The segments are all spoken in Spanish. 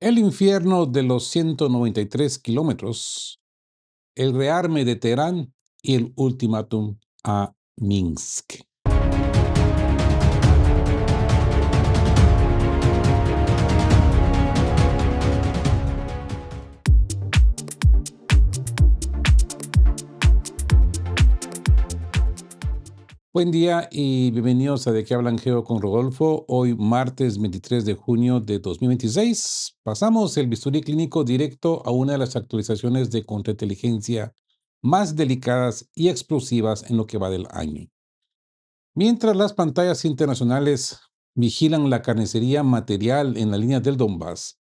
El infierno de los 193 kilómetros, el rearme de Teherán y el ultimátum a Minsk. Buen día y bienvenidos a De qué hablan Geo con Rodolfo. Hoy martes 23 de junio de 2026. Pasamos el bisturí clínico directo a una de las actualizaciones de contrainteligencia más delicadas y explosivas en lo que va del año. Mientras las pantallas internacionales vigilan la carnicería material en la línea del Donbass,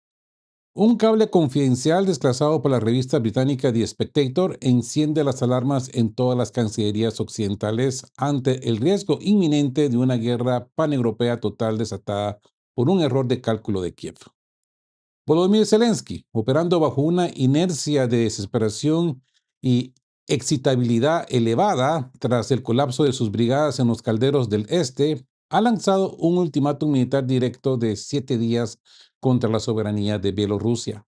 un cable confidencial desplazado por la revista británica The Spectator enciende las alarmas en todas las cancillerías occidentales ante el riesgo inminente de una guerra paneuropea total desatada por un error de cálculo de Kiev. Volodymyr Zelensky, operando bajo una inercia de desesperación y excitabilidad elevada tras el colapso de sus brigadas en los calderos del este, ha lanzado un ultimátum militar directo de 7 días contra la soberanía de Bielorrusia.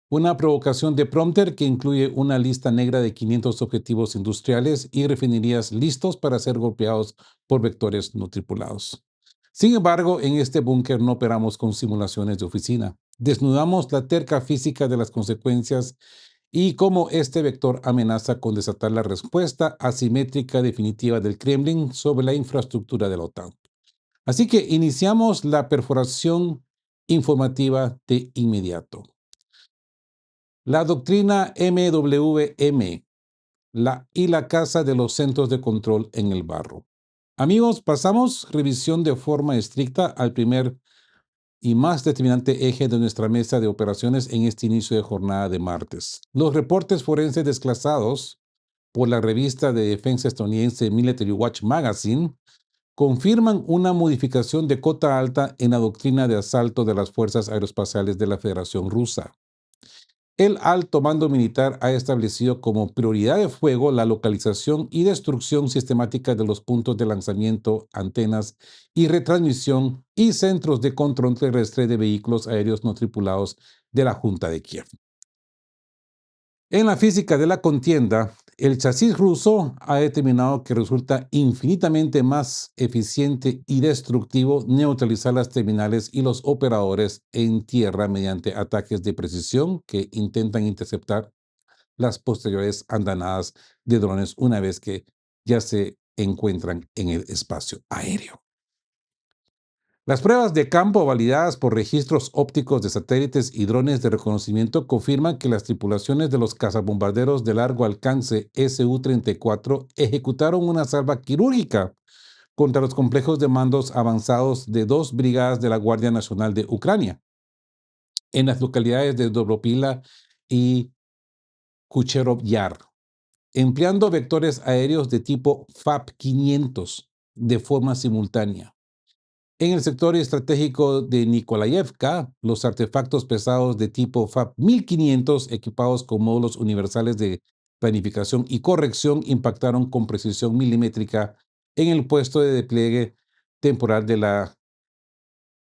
Una provocación de prompter que incluye una lista negra de 500 objetivos industriales y refinerías listos para ser golpeados por vectores no tripulados. Sin embargo, en este búnker no operamos con simulaciones de oficina. Desnudamos la terca física de las consecuencias y cómo este vector amenaza con desatar la respuesta asimétrica definitiva del Kremlin sobre la infraestructura de la OTAN. Así que iniciamos la perforación informativa de inmediato. La doctrina MWM y la Casa de los Centros de Control en el Barro. Amigos, pasamos revisión de forma estricta al primer y más determinante eje de nuestra mesa de operaciones en este inicio de jornada de martes. Los reportes forenses desglasados por la revista de defensa estadounidense Military Watch Magazine confirman una modificación de cota alta en la doctrina de asalto de las fuerzas aeroespaciales de la Federación Rusa. El alto mando militar ha establecido como prioridad de fuego la localización y destrucción sistemática de los puntos de lanzamiento, antenas y retransmisión y centros de control terrestre de vehículos aéreos no tripulados de la Junta de Kiev. En la física de la contienda, el chasis ruso ha determinado que resulta infinitamente más eficiente y destructivo neutralizar las terminales y los operadores en tierra mediante ataques de precisión que intentan interceptar las posteriores andanadas de drones una vez que ya se encuentran en el espacio aéreo. Las pruebas de campo validadas por registros ópticos de satélites y drones de reconocimiento confirman que las tripulaciones de los cazabombarderos de largo alcance Su-34 ejecutaron una salva quirúrgica contra los complejos de mandos avanzados de 2 brigadas de la Guardia Nacional de Ucrania en las localidades de Dobropila y Kucherov Yar, empleando vectores aéreos de tipo FAP-500 de forma simultánea. En el sector estratégico de Nikolayevka, los artefactos pesados de tipo FAP-1500 equipados con módulos universales de planificación y corrección impactaron con precisión milimétrica en el puesto de despliegue temporal de la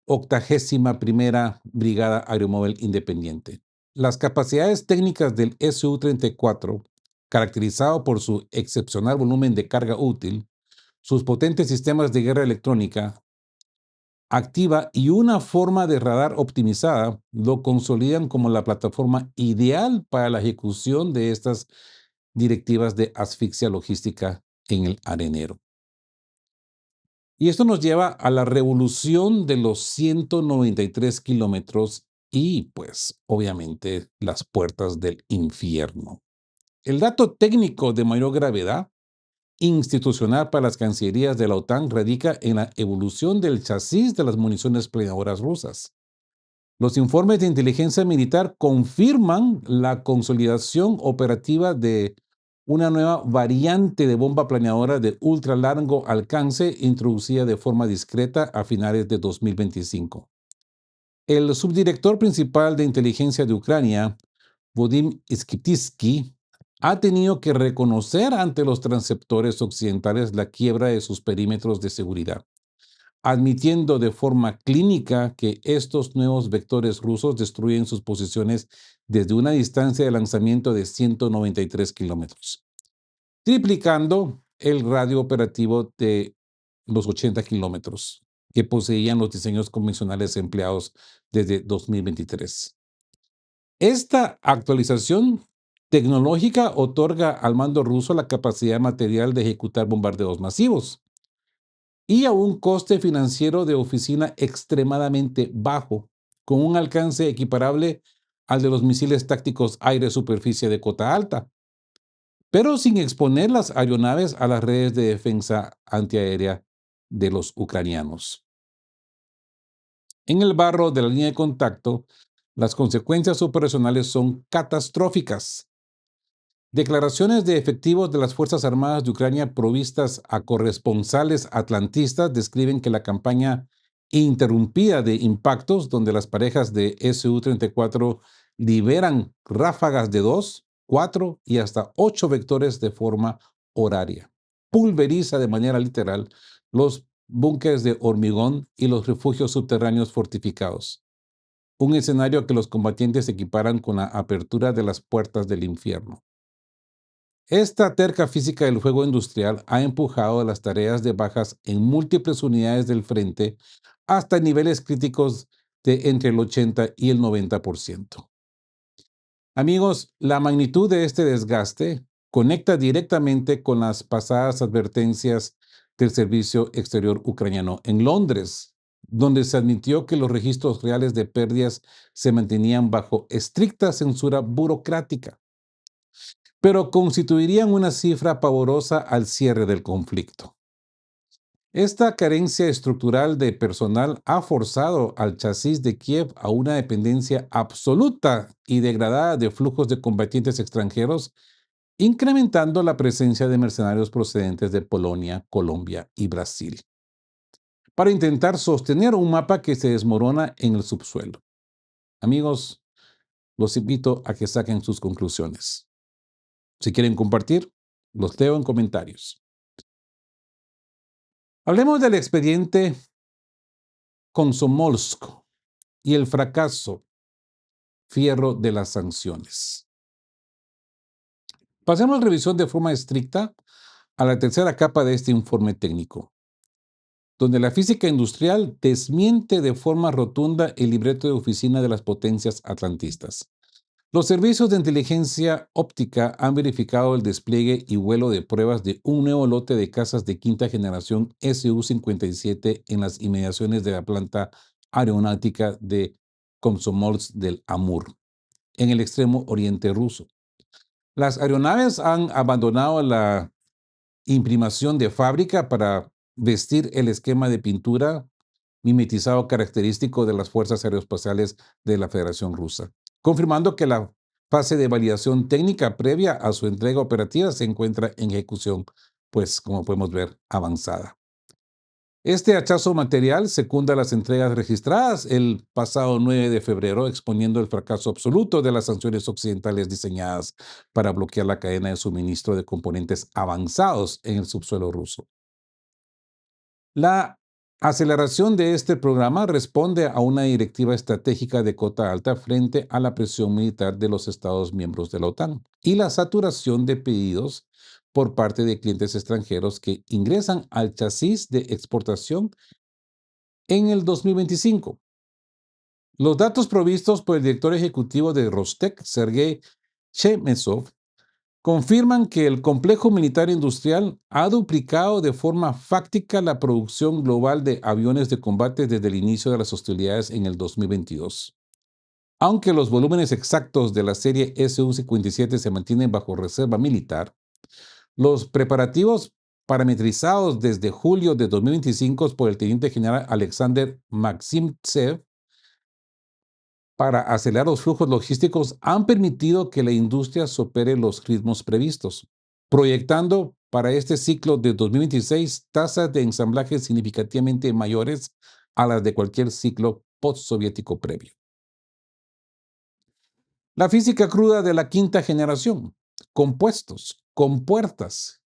81ª Brigada Aeromóvil Independiente. Las capacidades técnicas del Su-34, caracterizado por su excepcional volumen de carga útil, sus potentes sistemas de guerra electrónica activa y una forma de radar optimizada, lo consolidan como la plataforma ideal para la ejecución de estas directivas de asfixia logística en el arenero. Y esto nos lleva a la revolución de los 193 kilómetros y, pues, obviamente, las puertas del infierno. El dato técnico de mayor gravedad institucional para las cancillerías de la OTAN radica en la evolución del chasis de las municiones planeadoras rusas. Los informes de inteligencia militar confirman la consolidación operativa de una nueva variante de bomba planeadora de ultra largo alcance introducida de forma discreta a finales de 2025. El subdirector principal de inteligencia de Ucrania, Vadim Skiptitsky, ha tenido que reconocer ante los transceptores occidentales la quiebra de sus perímetros de seguridad. admitiendo de forma clínica que estos nuevos vectores rusos destruyen sus posiciones desde una distancia de lanzamiento de 193 kilómetros, triplicando el radio operativo de los 80 kilómetros que poseían los diseños convencionales empleados desde 2023. Esta actualización tecnológica otorga al mando ruso la capacidad material de ejecutar bombardeos masivos y a un coste financiero de oficina extremadamente bajo, con un alcance equiparable al de los misiles tácticos aire-superficie de cota alta, pero sin exponer las aeronaves a las redes de defensa antiaérea de los ucranianos. En el barro de la línea de contacto, las consecuencias operacionales son catastróficas. Declaraciones de efectivos de las Fuerzas Armadas de Ucrania provistas a corresponsales atlantistas describen que la campaña interrumpida de impactos, donde las parejas de Su-34 liberan ráfagas de 2, 4 y hasta 8 vectores de forma horaria, pulveriza de manera literal los búnkeres de hormigón y los refugios subterráneos fortificados, un escenario que los combatientes equiparan con la apertura de las puertas del infierno. Esta terca física del fuego industrial ha empujado las tareas de bajas en múltiples unidades del frente hasta niveles críticos de entre el 80 y el 90%. Amigos, la magnitud de este desgaste conecta directamente con las pasadas advertencias del Servicio Exterior ucraniano en Londres, donde se admitió que los registros reales de pérdidas se mantenían bajo estricta censura burocrática, pero constituirían una cifra pavorosa al cierre del conflicto. Esta carencia estructural de personal ha forzado al chasis de Kiev a una dependencia absoluta y degradada de flujos de combatientes extranjeros, incrementando la presencia de mercenarios procedentes de Polonia, Colombia y Brasil, para intentar sostener un mapa que se desmorona en el subsuelo. Amigos, los invito a que saquen sus conclusiones. Si quieren compartir, los leo en comentarios. Hablemos del expediente Komsomolsk y el fracaso fierro de las sanciones. Pasemos a la revisión de forma estricta a la tercera capa de este informe técnico, donde la física industrial desmiente de forma rotunda el libreto de oficina de las potencias atlantistas. Los servicios de inteligencia óptica han verificado el despliegue y vuelo de pruebas de un nuevo lote de cazas de quinta generación Su-57 en las inmediaciones de la planta aeronáutica de Komsomolsk del Amur, en el extremo oriente ruso. Las aeronaves han abandonado la imprimación de fábrica para vestir el esquema de pintura mimetizado característico de las fuerzas aeroespaciales de la Federación Rusa, confirmando que la fase de validación técnica previa a su entrega operativa se encuentra en ejecución, pues como podemos ver, avanzada. Este hachazo material secunda las entregas registradas el pasado 9 de febrero, exponiendo el fracaso absoluto de las sanciones occidentales diseñadas para bloquear la cadena de suministro de componentes avanzados en el subsuelo ruso. La aceleración de este programa responde a una directiva estratégica de cota alta frente a la presión militar de los Estados miembros de la OTAN y la saturación de pedidos por parte de clientes extranjeros que ingresan al chasis de exportación en el 2025. Los datos provistos por el director ejecutivo de Rostec, Sergei Chemezov, confirman que el complejo militar industrial ha duplicado de forma fáctica la producción global de aviones de combate desde el inicio de las hostilidades en el 2022. Aunque los volúmenes exactos de la serie Su-57 se mantienen bajo reserva militar, los preparativos parametrizados desde julio de 2025 por el teniente general Alexander Maximtsev para acelerar los flujos logísticos han permitido que la industria supere los ritmos previstos, proyectando para este ciclo de 2026 tasas de ensamblaje significativamente mayores a las de cualquier ciclo postsoviético previo. La física cruda de la quinta generación, compuestos, compuertas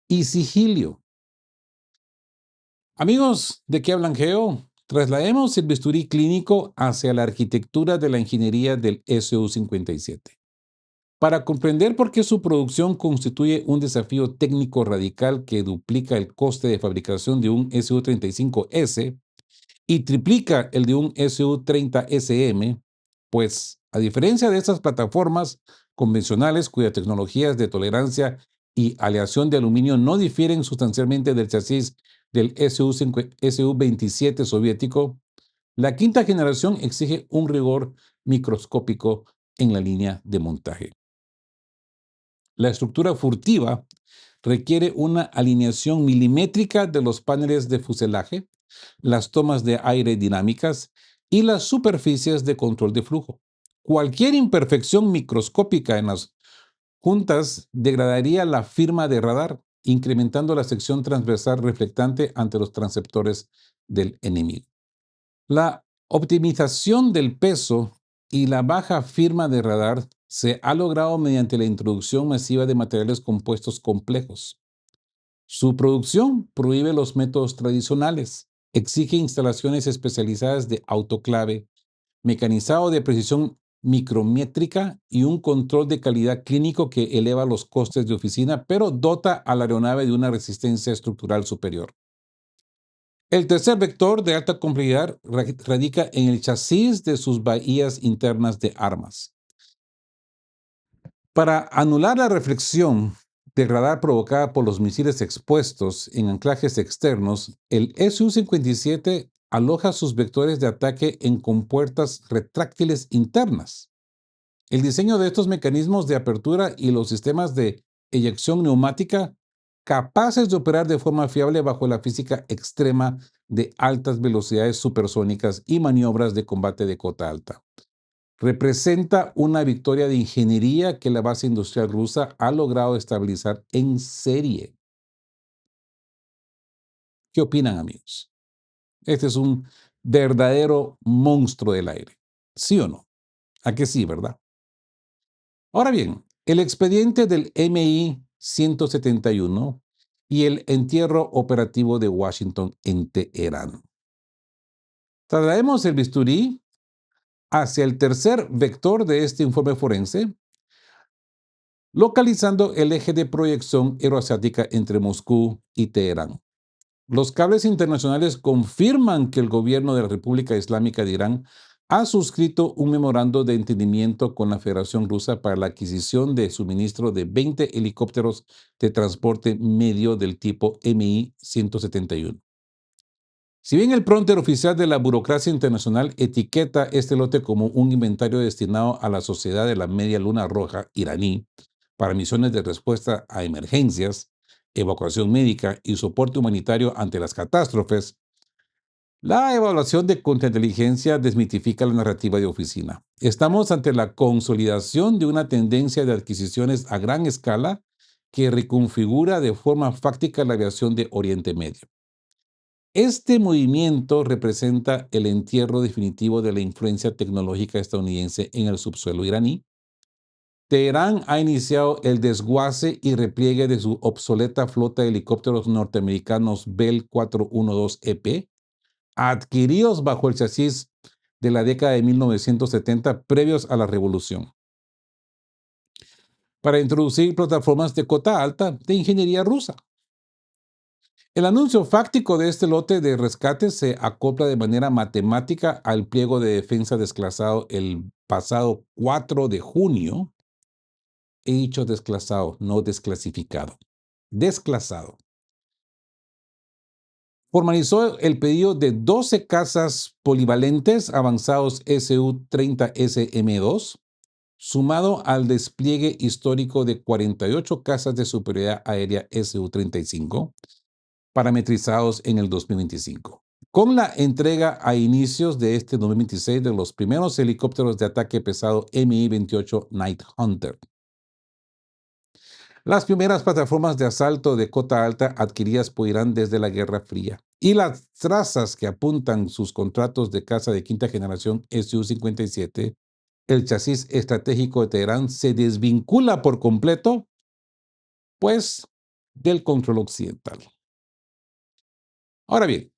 y sigilio. Amigos, ¿de qué hablan Geo? Traslademos el bisturí clínico hacia la arquitectura de la ingeniería del SU-57. Para comprender por qué su producción constituye un desafío técnico radical que duplica el coste de fabricación de un SU-35S y triplica el de un SU-30SM, pues, a diferencia de estas plataformas convencionales cuyas tecnologías de tolerancia y aleación de aluminio no difieren sustancialmente del chasis del SU-27 soviético, la quinta generación exige un rigor microscópico en la línea de montaje. La estructura furtiva requiere una alineación milimétrica de los paneles de fuselaje, las tomas de aire dinámicas y las superficies de control de flujo. Cualquier imperfección microscópica en las juntas degradaría la firma de radar, incrementando la sección transversal reflectante ante los transceptores del enemigo. La optimización del peso y la baja firma de radar se ha logrado mediante la introducción masiva de materiales compuestos complejos. Su producción prohíbe los métodos tradicionales, exige instalaciones especializadas de autoclave, mecanizado de precisión micrométrica y un control de calidad clínico que eleva los costes de oficina, pero dota a la aeronave de una resistencia estructural superior. El tercer vector de alta complejidad radica en el chasis de sus bahías internas de armas. Para anular la reflexión de radar provocada por los misiles expuestos en anclajes externos, el Su-57 aloja sus vectores de ataque en compuertas retráctiles internas. El diseño de estos mecanismos de apertura y los sistemas de eyección neumática capaces de operar de forma fiable bajo la física extrema de altas velocidades supersónicas y maniobras de combate de cota alta. Representa una victoria de ingeniería que la base industrial rusa ha logrado estabilizar en serie. ¿Qué opinan, amigos? Este es un verdadero monstruo del aire. ¿Sí o no? ¿A que sí, verdad? Ahora bien, el expediente del MI-171 y el entierro operativo de Washington en Teherán. Trasladaremos el bisturí hacia el tercer vector de este informe forense, localizando el eje de proyección euroasiática entre Moscú y Teherán. Los cables internacionales confirman que el gobierno de la República Islámica de Irán ha suscrito un memorando de entendimiento con la Federación Rusa para la adquisición de suministro de 20 helicópteros de transporte medio del tipo Mi-171. Si bien el pronter oficial de la burocracia internacional etiqueta este lote como un inventario destinado a la Sociedad de la Media Luna Roja iraní para misiones de respuesta a emergencias, evacuación médica y soporte humanitario ante las catástrofes, la evaluación de contrainteligencia desmitifica la narrativa de oficina. Estamos ante la consolidación de una tendencia de adquisiciones a gran escala que reconfigura de forma fáctica la aviación de Oriente Medio. Este movimiento representa el entierro definitivo de la influencia tecnológica estadounidense en el subsuelo iraní. Teherán ha iniciado el desguace y repliegue de su obsoleta flota de helicópteros norteamericanos Bell 412EP, adquiridos bajo el chasis de la década de 1970 previos a la revolución, para introducir plataformas de cota alta de ingeniería rusa. El anuncio fáctico de este lote de rescate se acopla de manera matemática al pliego de defensa desclasado el pasado 4 de junio. He dicho desclasado, no desclasificado. Desclasado. Formalizó el pedido de 12 cazas polivalentes avanzados Su-30SM2, sumado al despliegue histórico de 48 cazas de superioridad aérea Su-35, parametrizados en el 2025. Con la entrega a inicios de este 2026 de los primeros helicópteros de ataque pesado Mi-28 Night Hunter. Las primeras plataformas de asalto de cota alta adquiridas por Irán desde la Guerra Fría y las trazas que apuntan sus contratos de caza de quinta generación Su-57, el chasis estratégico de Teherán se desvincula por completo, pues, del control occidental. Ahora bien,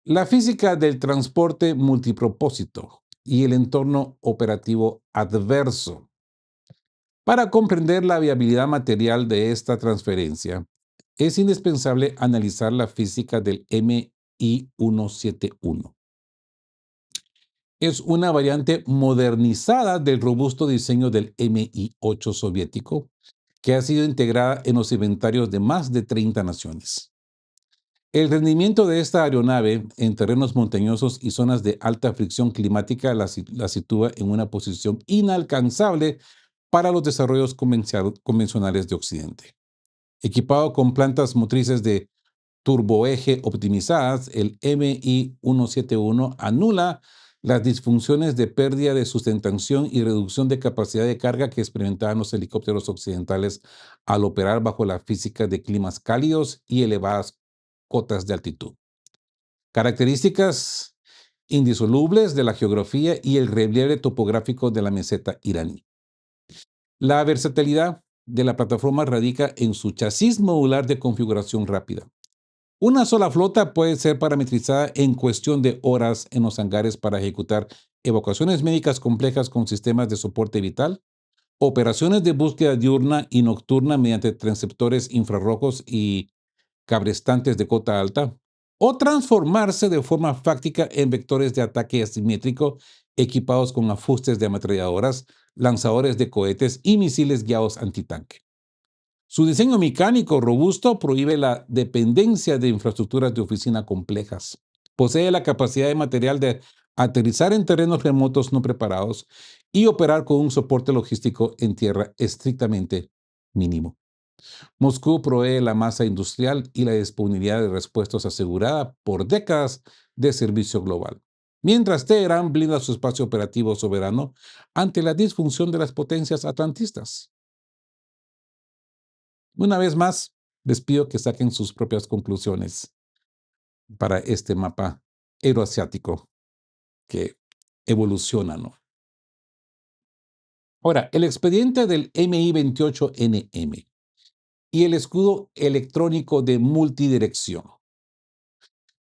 la física del transporte multipropósito y el entorno operativo adverso. Para comprender la viabilidad material de esta transferencia, es indispensable analizar la física del MI-171. Es una variante modernizada del robusto diseño del MI-8 soviético, que ha sido integrada en los inventarios de más de 30 naciones. El rendimiento de esta aeronave en terrenos montañosos y zonas de alta fricción climática la sitúa en una posición inalcanzable para los desarrollos convencionales de Occidente. Equipado con plantas motrices de turboeje optimizadas, el MI-171 anula las disfunciones de pérdida de sustentación y reducción de capacidad de carga que experimentaban los helicópteros occidentales al operar bajo la física de climas cálidos y elevadas cotas de altitud. Características indisolubles de la geografía y el relieve topográfico de la meseta iraní. La versatilidad de la plataforma radica en su chasis modular de configuración rápida. Una sola flota puede ser parametrizada en cuestión de horas en los hangares para ejecutar evacuaciones médicas complejas con sistemas de soporte vital, operaciones de búsqueda diurna y nocturna mediante transceptores infrarrojos y cabrestantes de cota alta, o transformarse de forma fáctica en vectores de ataque asimétrico equipados con ajustes de ametralladoras, lanzadores de cohetes y misiles guiados antitanque. Su diseño mecánico robusto prohíbe la dependencia de infraestructuras de oficina complejas. Posee la capacidad de material de aterrizar en terrenos remotos no preparados y operar con un soporte logístico en tierra estrictamente mínimo. Moscú provee la masa industrial y la disponibilidad de repuestos asegurada por décadas de servicio global, mientras Teherán blinda su espacio operativo soberano ante la disfunción de las potencias atlantistas. Una vez más, les pido que saquen sus propias conclusiones para este mapa euroasiático que evoluciona, ¿no? Ahora, el expediente del MI-28NM y el escudo electrónico de multidirección.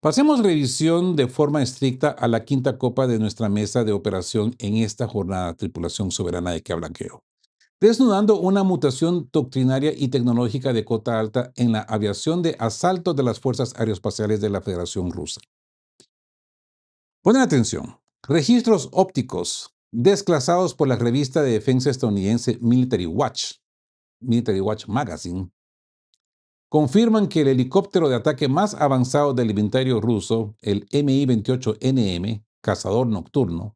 Pasemos revisión de forma estricta a la quinta copa de nuestra mesa de operación en esta jornada Tripulación Soberana de que blanqueo, desnudando una mutación doctrinaria y tecnológica de cota alta en la aviación de asalto de las fuerzas aeroespaciales de la Federación Rusa. Ponen atención. Registros ópticos desclasados por la revista de defensa estadounidense Military Watch Magazine, confirman que el helicóptero de ataque más avanzado del inventario ruso, el Mi-28NM, cazador nocturno,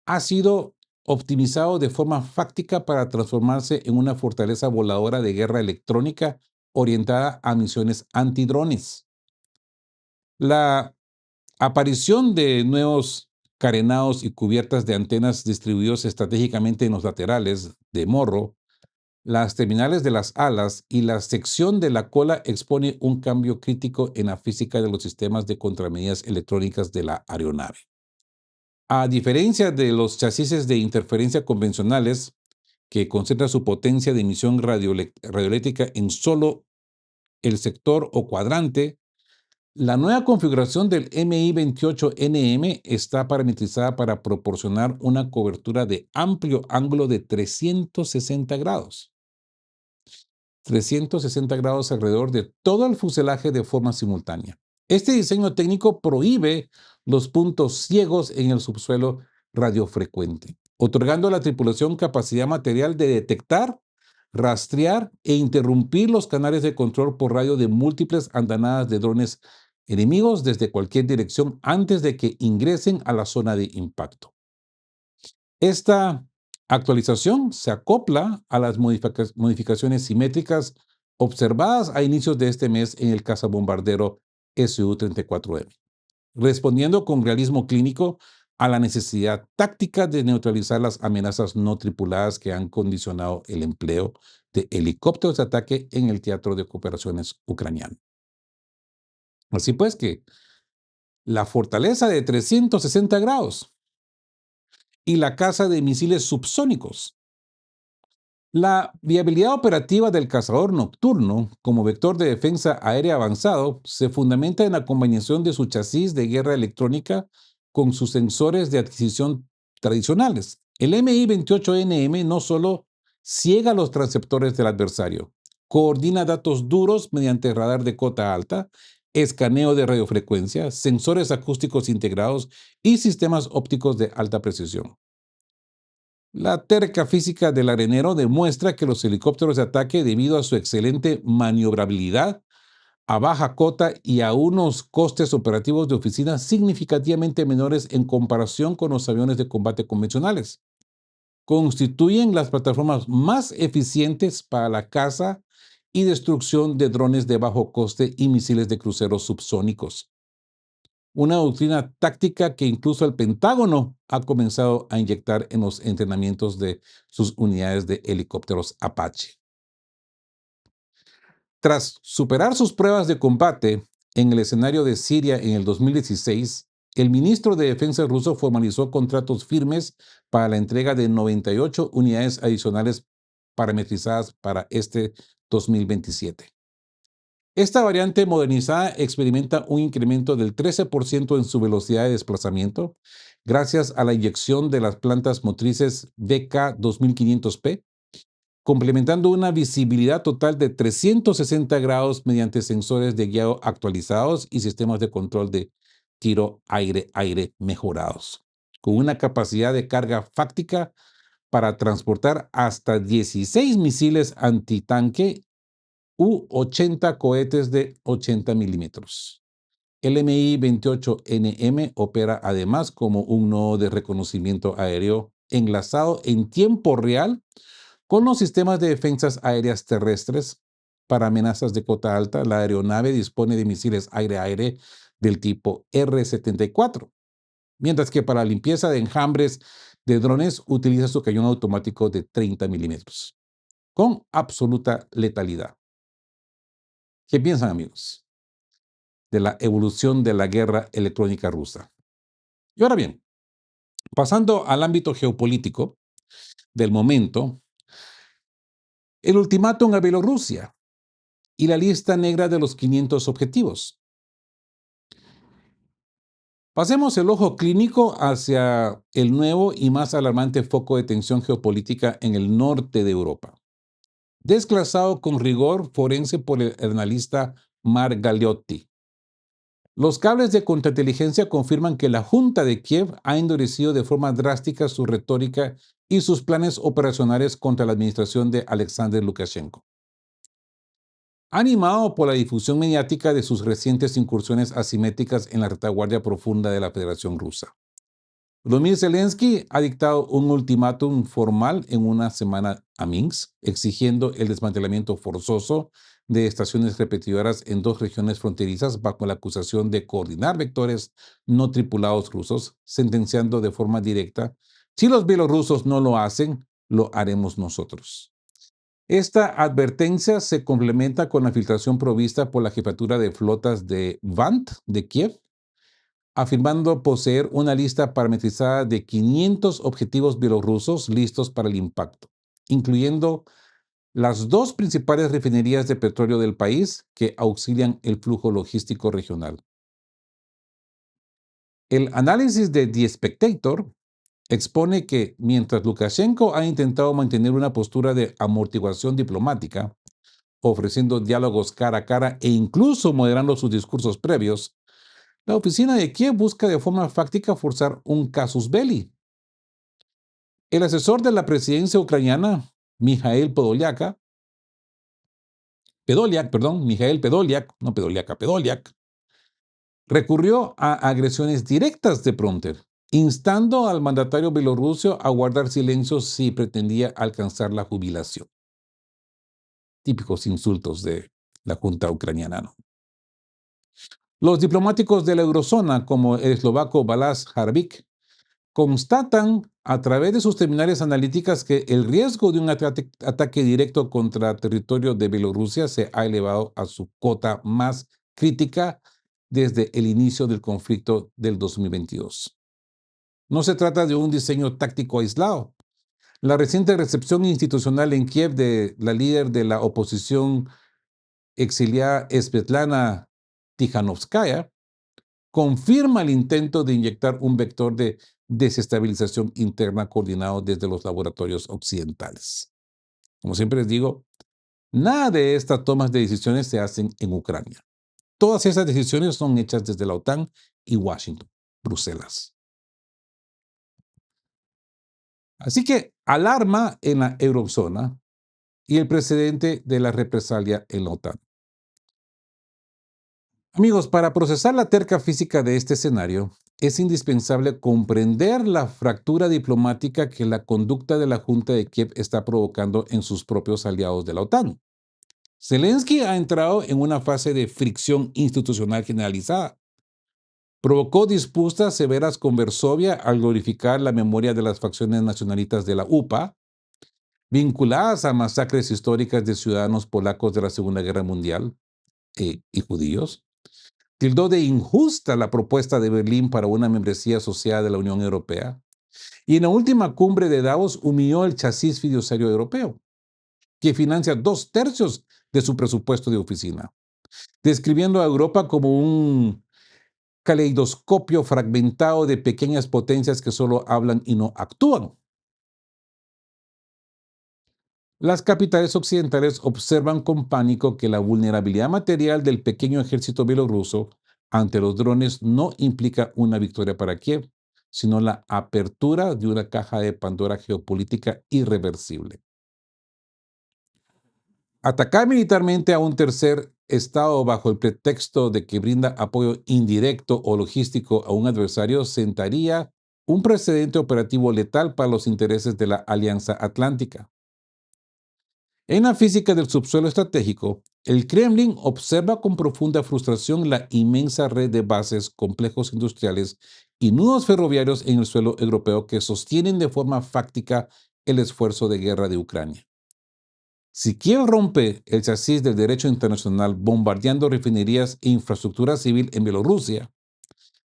ha sido optimizado de forma fáctica para transformarse en una fortaleza voladora de guerra electrónica orientada a misiones antidrones. La aparición de nuevos carenados y cubiertas de antenas distribuidos estratégicamente en los laterales de morro, las terminales de las alas y la sección de la cola expone un cambio crítico en la física de los sistemas de contramedidas electrónicas de la aeronave. A diferencia de los chasis de interferencia convencionales, que concentran su potencia de emisión radioeléctrica en solo el sector o cuadrante, la nueva configuración del Mi-28NM está parametrizada para proporcionar una cobertura de amplio ángulo de 360 grados. 360 grados alrededor de todo el fuselaje de forma simultánea. Este diseño técnico prohíbe los puntos ciegos en el subsuelo radiofrecuente, otorgando a la tripulación capacidad material de detectar, rastrear e interrumpir los canales de control por radio de múltiples andanadas de drones enemigos desde cualquier dirección antes de que ingresen a la zona de impacto. Esta actualización se acopla a las modificaciones simétricas observadas a inicios de este mes en el cazabombardero Su-34M, respondiendo con realismo clínico a la necesidad táctica de neutralizar las amenazas no tripuladas que han condicionado el empleo de helicópteros de ataque en el teatro de operaciones ucraniano. Así pues que la fortaleza de 360 grados y la caza de misiles subsónicos, La viabilidad operativa del cazador nocturno como vector de defensa aérea avanzado se fundamenta en la combinación de su chasis de guerra electrónica con sus sensores de adquisición tradicionales. El MI-28NM no solo ciega los transceptores del adversario, coordina datos duros mediante radar de cota alta, escaneo de radiofrecuencia, sensores acústicos integrados y sistemas ópticos de alta precisión. La terca física del arenero demuestra que los helicópteros de ataque, debido a su excelente maniobrabilidad, a baja cota y a unos costes operativos de oficina significativamente menores en comparación con los aviones de combate convencionales, constituyen las plataformas más eficientes para la caza y destrucción de drones de bajo coste y misiles de cruceros subsónicos. Una doctrina táctica que incluso el Pentágono ha comenzado a inyectar en los entrenamientos de sus unidades de helicópteros Apache. Tras superar sus pruebas de combate en el escenario de Siria en el 2016, el ministro de Defensa ruso formalizó contratos firmes para la entrega de 98 unidades adicionales parametrizadas para este 2027. Esta variante modernizada experimenta un incremento del 13% en su velocidad de desplazamiento gracias a la inyección de las plantas motrices VK2500P, complementando una visibilidad total de 360 grados mediante sensores de guiado actualizados y sistemas de control de tiro aire-aire mejorados, con una capacidad de carga fáctica para transportar hasta 16 misiles antitanque u 80 cohetes de 80 milímetros. El MI-28NM opera además como un nodo de reconocimiento aéreo enlazado en tiempo real con los sistemas de defensas aéreas terrestres. Para amenazas de cota alta, la aeronave dispone de misiles aire-aire del tipo R-74, mientras que para limpieza de enjambres de drones utiliza su cañón automático de 30 milímetros, con absoluta letalidad. ¿Qué piensan, amigos, de la evolución de la guerra electrónica rusa? Y ahora bien, pasando al ámbito geopolítico del momento, el ultimátum a Bielorrusia y la lista negra de los 500 objetivos. Pasemos el ojo clínico hacia el nuevo y más alarmante foco de tensión geopolítica en el norte de Europa, desglasado con rigor forense por el analista Mark Galeotti. Los cables de contrainteligencia confirman que la Junta de Kiev ha endurecido de forma drástica su retórica y sus planes operacionales contra la administración de Alexander Lukashenko. Animado por la difusión mediática de sus recientes incursiones asimétricas en la retaguardia profunda de la Federación Rusa, Volodymyr Zelensky ha dictado un ultimátum formal en una semana a Minsk, exigiendo el desmantelamiento forzoso de estaciones repetidoras en dos regiones fronterizas bajo la acusación de coordinar vectores no tripulados rusos, sentenciando de forma directa: si los bielorrusos no lo hacen, lo haremos nosotros. Esta advertencia se complementa con la filtración provista por la jefatura de flotas de Vant de Kiev, afirmando poseer una lista parametrizada de 500 objetivos bielorrusos listos para el impacto, incluyendo las dos principales refinerías de petróleo del país que auxilian el flujo logístico regional. El análisis de The Spectator expone que mientras Lukashenko ha intentado mantener una postura de amortiguación diplomática, ofreciendo diálogos cara a cara e incluso moderando sus discursos previos, la oficina de Kiev busca de forma fáctica forzar un casus belli. El asesor de la presidencia ucraniana, Mikhail Podolyak, recurrió a agresiones directas de prompter, instando al mandatario bielorruso a guardar silencio si pretendía alcanzar la jubilación. Típicos insultos de la junta ucraniana, ¿no? Los diplomáticos de la eurozona, como el eslovaco Balázs Harvik, constatan a través de sus terminales analíticas que el riesgo de un ataque directo contra territorio de Bielorrusia se ha elevado a su cota más crítica desde el inicio del conflicto del 2022. No se trata de un diseño táctico aislado. La reciente recepción institucional en Kiev de la líder de la oposición exiliada Svetlana Tikhanovskaya confirma el intento de inyectar un vector de desestabilización interna coordinado desde los laboratorios occidentales. Como siempre les digo, nada de estas tomas de decisiones se hacen en Ucrania. Todas esas decisiones son hechas desde la OTAN y Washington, Bruselas. Así que alarma en la eurozona y el precedente de la represalia en la OTAN. Amigos, para procesar la terca física de este escenario, es indispensable comprender la fractura diplomática que la conducta de la Junta de Kiev está provocando en sus propios aliados de la OTAN. Zelensky ha entrado en una fase de fricción institucional generalizada. Provocó disputas severas con Varsovia al glorificar la memoria de las facciones nacionalistas de la UPA, vinculadas a masacres históricas de ciudadanos polacos de la Segunda Guerra Mundial y judíos. Tildó de injusta la propuesta de Berlín para una membresía asociada de la Unión Europea. Y en la última cumbre de Davos humilló el chasis fiduciario europeo, que financia 2/3 de su presupuesto de oficina, describiendo a Europa como un caleidoscopio fragmentado de pequeñas potencias que solo hablan y no actúan. Las capitales occidentales observan con pánico que la vulnerabilidad material del pequeño ejército bielorruso ante los drones no implica una victoria para Kiev, sino la apertura de una caja de Pandora geopolítica irreversible. Atacar militarmente a un tercer Estado bajo el pretexto de que brinda apoyo indirecto o logístico a un adversario sentaría un precedente operativo letal para los intereses de la Alianza Atlántica. En la física del subsuelo estratégico, el Kremlin observa con profunda frustración la inmensa red de bases, complejos industriales y nudos ferroviarios en el suelo europeo que sostienen de forma fáctica el esfuerzo de guerra de Ucrania. Si Kiev rompe el chasis del derecho internacional bombardeando refinerías e infraestructura civil en Bielorrusia,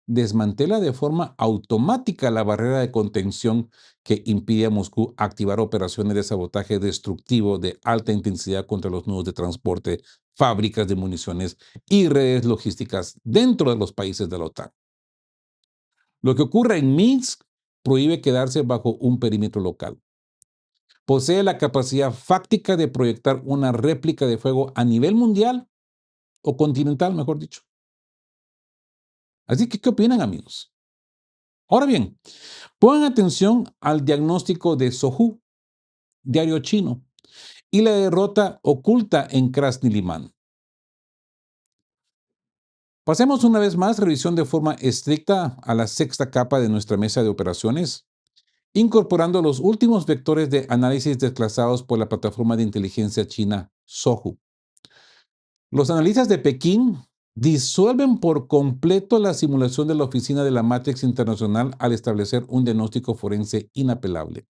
desmantela de forma automática la barrera de contención que impide a Moscú activar operaciones de sabotaje destructivo de alta intensidad contra los nudos de transporte, fábricas de municiones y redes logísticas dentro de los países de la OTAN. Lo que ocurre en Minsk prohíbe quedarse bajo un perímetro local. Posee la capacidad fáctica de proyectar una réplica de fuego a nivel mundial o continental, mejor dicho. Así que, ¿qué opinan, amigos? Ahora bien, pongan atención al diagnóstico de Sohu, diario chino, y la derrota oculta en Krasny Liman. Pasemos una vez más revisión de forma estricta a la sexta capa de nuestra mesa de operaciones, incorporando los últimos vectores de análisis desplazados por la plataforma de inteligencia china Sohu. Los analistas de Pekín disuelven por completo la simulación de la oficina de la Matrix Internacional al establecer un diagnóstico forense inapelable.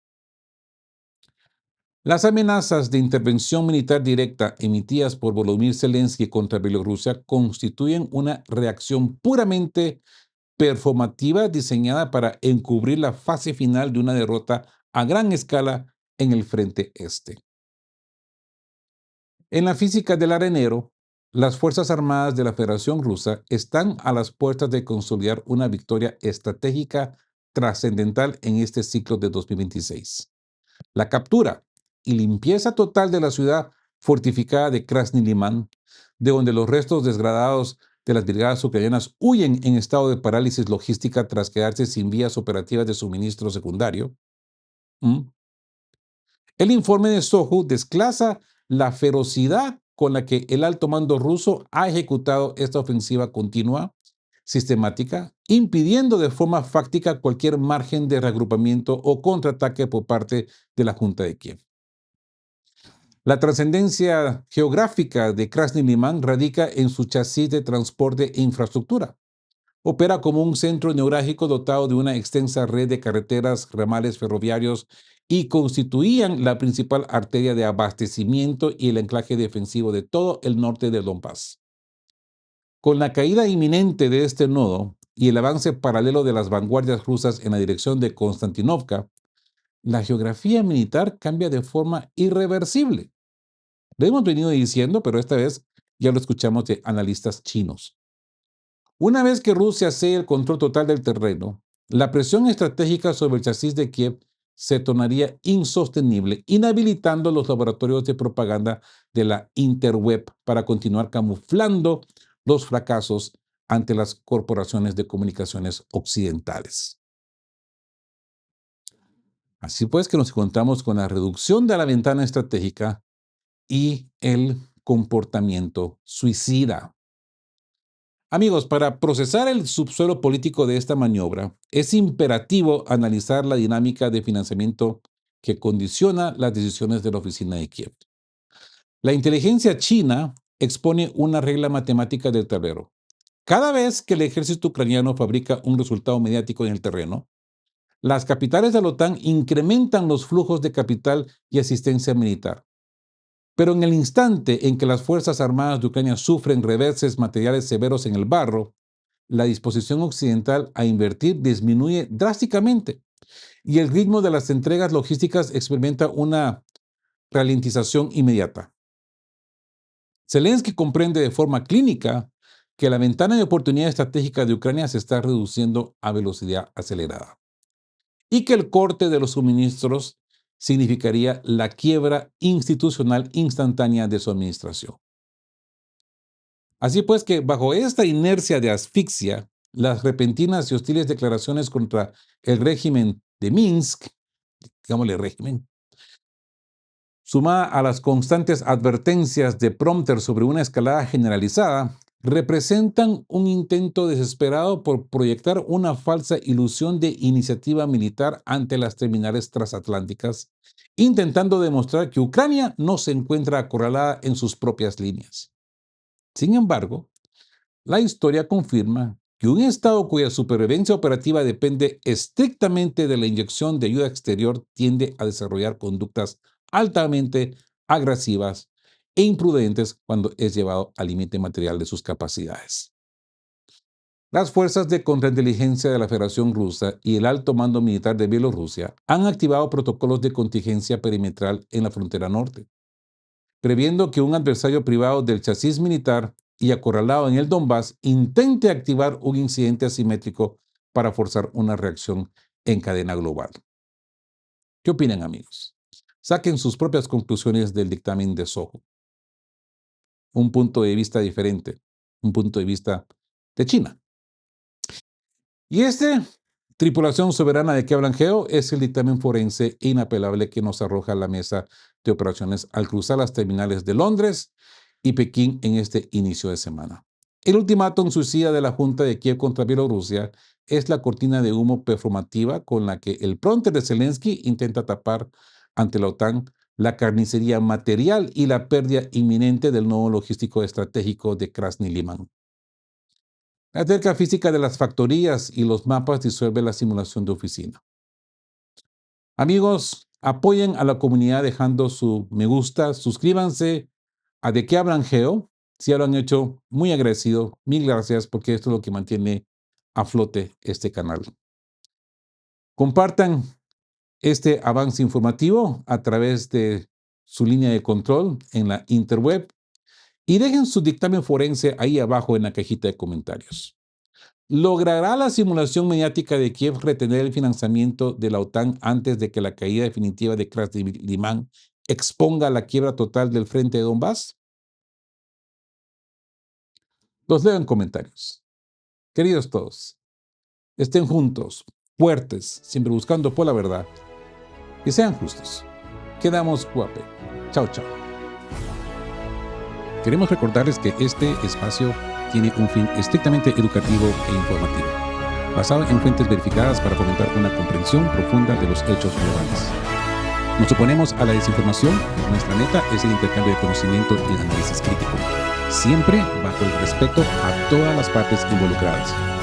Las amenazas de intervención militar directa emitidas por Volodymyr Zelensky contra Bielorrusia constituyen una reacción puramente performativa diseñada para encubrir la fase final de una derrota a gran escala en el frente este. En la física del arenero, las Fuerzas Armadas de la Federación Rusa están a las puertas de consolidar una victoria estratégica trascendental en este ciclo de 2026. La captura y limpieza total de la ciudad fortificada de Krasny Liman, de donde los restos desgradados de las brigadas ucranianas huyen en estado de parálisis logística tras quedarse sin vías operativas de suministro secundario. ¿Mm? El informe de Sohu desglosa la ferocidad con la que el alto mando ruso ha ejecutado esta ofensiva continua, sistemática, impidiendo de forma fáctica cualquier margen de reagrupamiento o contraataque por parte de la Junta de Kiev. La trascendencia geográfica de Krasny Liman radica en su chasis de transporte e infraestructura. Opera como un centro neurálgico dotado de una extensa red de carreteras, ramales ferroviarios y constituían la principal arteria de abastecimiento y el anclaje defensivo de todo el norte de Donbass. Con la caída inminente de este nodo y el avance paralelo de las vanguardias rusas en la dirección de Konstantinovka, la geografía militar cambia de forma irreversible. Lo hemos venido diciendo, pero esta vez ya lo escuchamos de analistas chinos. Una vez que Rusia cede el control total del terreno, la presión estratégica sobre el chasis de Kiev se tornaría insostenible, inhabilitando los laboratorios de propaganda de la interweb para continuar camuflando los fracasos ante las corporaciones de comunicaciones occidentales. Así pues que nos encontramos con la reducción de la ventana estratégica y el comportamiento suicida. Amigos, para procesar el subsuelo político de esta maniobra, es imperativo analizar la dinámica de financiamiento que condiciona las decisiones de la oficina de Kiev. La inteligencia china expone una regla matemática del tablero. Cada vez que el ejército ucraniano fabrica un resultado mediático en el terreno, las capitales de la OTAN incrementan los flujos de capital y asistencia militar. Pero en el instante en que las Fuerzas Armadas de Ucrania sufren reverses materiales severos en el barro, la disposición occidental a invertir disminuye drásticamente y el ritmo de las entregas logísticas experimenta una ralentización inmediata. Zelensky comprende de forma clínica que la ventana de oportunidad estratégica de Ucrania se está reduciendo a velocidad acelerada y que el corte de los suministros significaría la quiebra institucional instantánea de su administración. Así pues que bajo esta inercia de asfixia, las repentinas y hostiles declaraciones contra el régimen de Minsk, digámosle régimen, sumada a las constantes advertencias de Prompter sobre una escalada generalizada, representan un intento desesperado por proyectar una falsa ilusión de iniciativa militar ante las terminales transatlánticas, intentando demostrar que Ucrania no se encuentra acorralada en sus propias líneas. Sin embargo, la historia confirma que un Estado cuya supervivencia operativa depende estrictamente de la inyección de ayuda exterior tiende a desarrollar conductas altamente agresivas e imprudentes cuando es llevado al límite material de sus capacidades. Las fuerzas de contrainteligencia de la Federación Rusa y el alto mando militar de Bielorrusia han activado protocolos de contingencia perimetral en la frontera norte, previendo que un adversario privado del chasis militar y acorralado en el Donbass intente activar un incidente asimétrico para forzar una reacción en cadena global. ¿Qué opinan, amigos? Saquen sus propias conclusiones del dictamen de Soho. Un punto de vista diferente, un punto de vista de China. Y tripulación soberana de que hablan Geo, es el dictamen forense inapelable que nos arroja la mesa de operaciones al cruzar las terminales de Londres y Pekín en este inicio de semana. El ultimátum suicida de la Junta de Kiev contra Bielorrusia es la cortina de humo performativa con la que el Prompter de Zelensky intenta tapar ante la OTAN la carnicería material y la pérdida inminente del nodo logístico estratégico de Krasny Liman. La cerca física de las factorías y los mapas disuelve la simulación de oficina. Amigos, apoyen a la comunidad dejando su me gusta, suscríbanse a De qué hablan Geo. Si ya lo han hecho, muy agradecido. Mil gracias porque esto es lo que mantiene a flote este canal. Compartan este avance informativo a través de su línea de control en la interweb y dejen su dictamen forense ahí abajo en la cajita de comentarios. ¿Logrará la simulación mediática de Kiev retener el financiamiento de la OTAN antes de que la caída definitiva de Krasny Liman exponga la quiebra total del frente de Donbass? Los leo en comentarios. Queridos todos, estén juntos, fuertes, siempre buscando por la verdad y sean justos. Quedamos guape. Chao, chao. Queremos recordarles que este espacio tiene un fin estrictamente educativo e informativo, basado en fuentes verificadas para fomentar una comprensión profunda de los hechos relevantes. Nos oponemos a la desinformación. Nuestra meta es el intercambio de conocimiento y el análisis crítico, siempre bajo el respeto a todas las partes involucradas.